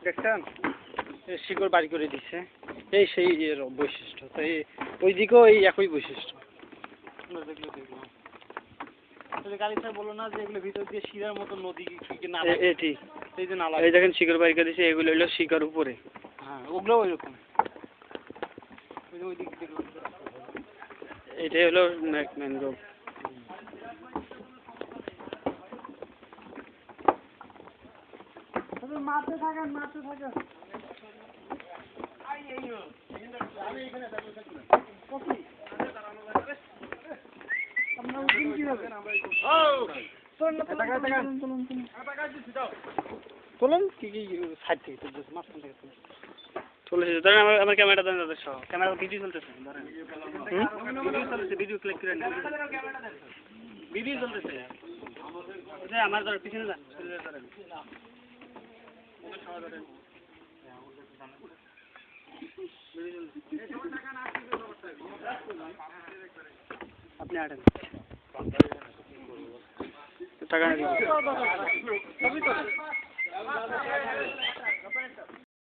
দেখছেন শিকড় বাড়ি করে দিচ্ছে, এই সেই এর বৈশিষ্ট্য। তো ওই দিকেও এই একই বৈশিষ্ট্য। দেখলো গাড়ি স্যার বলো না যে এগুলো ভিতর দিয়ে শিরার মতো নদী নালা, এটি এই যে নালা, এই দেখেন শিকড় বাড়ি করে দিচ্ছে, এগুলো হলো শিকড় উপরে। হ্যাঁ ওগুলো ওইরকম। ওই দিক থেকে এটাই হলো ম্যানগ্রোভ। মারতে থাকেন। চলুন কি সাইড থেকে চলেছে। ধরেন আমার ক্যামেরা দেন দাদা সহ, ক্যামেরা ভিডিও চলতেছে, ধরেন ভিডিও চলতেছে, ভিডিও ক্লিক করে নেন, ভিডিও চলতেছে। আমার ধরেন পিছনে যান, ধরেন আপনি আটেন টাকা